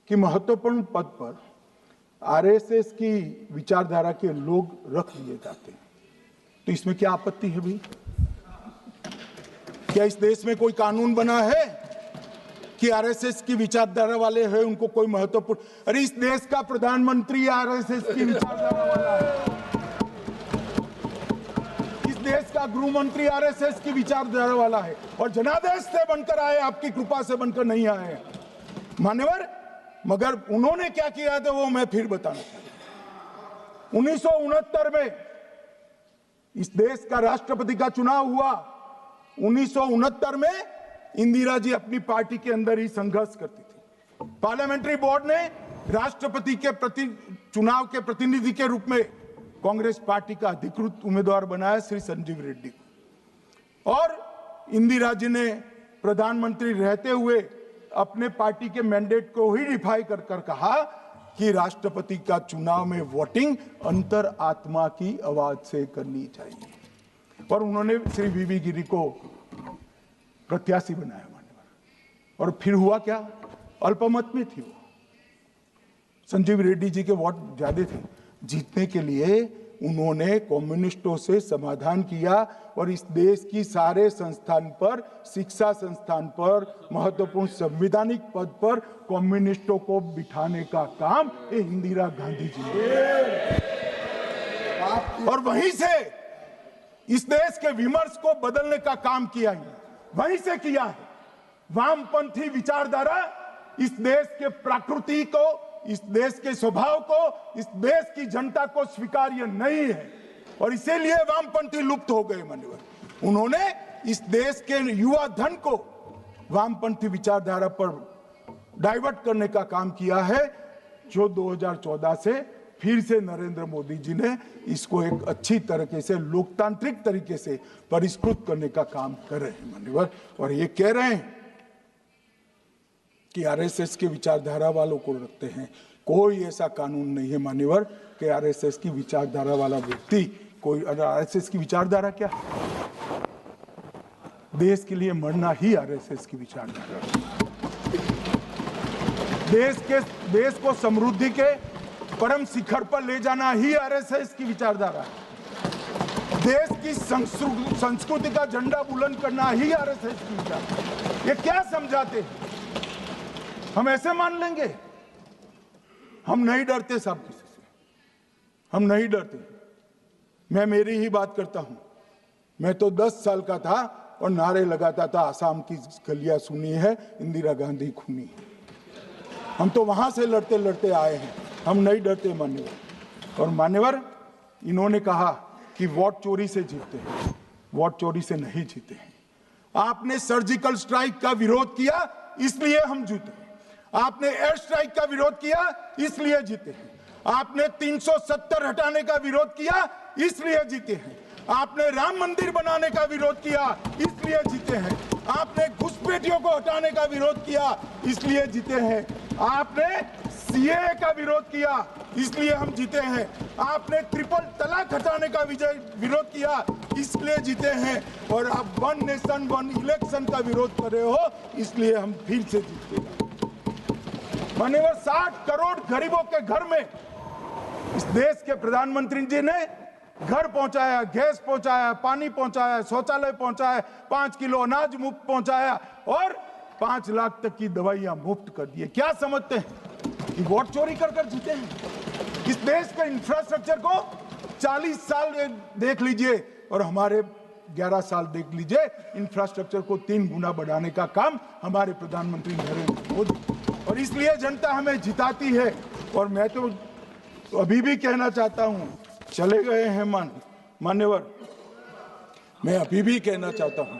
कि महत्वपूर्ण पद पर आरएसएस की विचारधारा के लोग रख दिए जाते हैं, तो इसमें क्या आपत्ति है भाई? क्या इस देश में कोई कानून बना है कि आरएसएस की विचारधारा वाले हैं उनको कोई महत्वपूर्ण? अरे इस देश का प्रधानमंत्री आरएसएस की विचारधारा वाला है, इस देश का गृह मंत्री आरएसएस की विचारधारा वाला है, और जनादेश से बनकर आए, आपकी कृपा से बनकर नहीं आए मान्यवर। मगर उन्होंने क्या किया था वो मैं फिर बताना चाहता हूं। 1969 में इस देश का राष्ट्रपति का चुनाव हुआ। 1969 में इंदिरा जी अपनी पार्टी के अंदर ही संघर्ष करती थी। पार्लियामेंट्री बोर्ड ने राष्ट्रपति के चुनाव के प्रतिनिधि के रूप में कांग्रेस पार्टी का अधिकृत उम्मीदवार बनाया श्री संजीव रेड्डी को, और इंदिरा जी ने प्रधानमंत्री रहते हुए अपने पार्टी के मैंडेट को ही डिफाई कर कहा कि राष्ट्रपति का चुनाव में वोटिंग अंतर आत्मा की आवाज से करनी चाहिए, और उन्होंने श्री वीवी गिरी को प्रत्याशी बनाया मान्यवर। और फिर हुआ क्या? अल्पमत में थी वो, संजीव रेड्डी जी के वोट ज्यादा थे। जीतने के लिए उन्होंने कम्युनिस्टों से समाधान किया, और इस देश की सारे संस्थान पर, शिक्षा संस्थान पर, महत्वपूर्ण संवैधानिक पद पर कम्युनिस्टों को बिठाने का काम ये इंदिरा गांधी जी ने, और वहीं से इस देश के विमर्श को बदलने का काम किया है, वहीं से किया है। वामपंथी विचारधारा इस देश के प्रकृति को, इस देश के स्वभाव को, इस देश की जनता को स्वीकार्य नहीं है, और इसीलिए वामपंथी लुप्त हो गए मान्यवर। उन्होंने इस देश के युवा धन को वामपंथी विचारधारा पर डाइवर्ट करने का काम किया है, जो 2014 से फिर से नरेंद्र मोदी जी ने इसको एक अच्छी तरीके से, लोकतांत्रिक तरीके से परिष्कृत करने का काम कर रहे हैं मान्यवर। और ये कह रहे हैं कि आरएसएस के विचारधारा वालों को रखते हैं। कोई ऐसा कानून नहीं है मान्यवर कि आरएसएस की विचारधारा वाला व्यक्ति कोई, आरएसएस की विचारधारा क्या है? देश के लिए मरना ही आरएसएस की विचारधारा है। देश को समृद्धि के परम शिखर पर ले जाना ही आरएसएस की विचारधारा है। देश की संस्कृति का झंडा बुलंद करना ही आरएसएस की विचारधारा। ये क्या समझाते हैं? हम ऐसे मान लेंगे? हम नहीं डरते साहब किसी से, हम नहीं डरते। मैं मेरी ही बात करता हूं। मैं तो 10 साल का था और नारे लगाता था, आसाम की गलियां सुनी है, इंदिरा गांधी खूनी है। हम तो वहां से लड़ते लड़ते आए हैं, हम नहीं डरते मान्यवर। और मान्यवर, इन्होंने कहा कि वोट चोरी से जीतते हैं, वोट चोरी से नहीं जीते हैं। आपने सर्जिकल स्ट्राइक का विरोध किया, इसलिए हम जीते। आपने एयर स्ट्राइक का विरोध किया, इसलिए जीते हैं। आपने 370 हटाने का विरोध किया, इसलिए जीते हैं। आपने राम मंदिर बनाने का विरोध किया, इसलिए जीते हैं। आपने घुसपैठियों को हटाने का विरोध किया, इसलिए जीते हैं। आपने सीएए का विरोध किया, इसलिए हम जीते हैं। आपने ट्रिपल तलाक हटाने का विरोध किया, इसलिए जीते हैं। और आप 1 नेशन 1 इलेक्शन का विरोध कर रहे हो, इसलिए हम फिर से जीते हैं मान्यवर। 60 करोड़ गरीबों के घर में इस देश के प्रधानमंत्री जी ने घर पहुंचाया, गैस पहुंचाया, पानी पहुंचाया, शौचालय पहुंचाया, 5 किलो अनाज मुफ्त पहुंचाया, और 5 लाख तक की दवाइयां मुफ्त कर दी। क्या समझते हैं कि वोट चोरी कर कर जीते हैं? इस देश के इंफ्रास्ट्रक्चर को 40 साल देख लीजिए और हमारे 11 साल देख लीजिए, इंफ्रास्ट्रक्चर को 3 गुना बढ़ाने का काम हमारे प्रधानमंत्री नरेंद्र मोदी, और इसलिए जनता हमें जिताती है। और मैं तो अभी भी कहना चाहता हूं, चले गए हैं मान्यवर, मैं अभी भी कहना चाहता हूं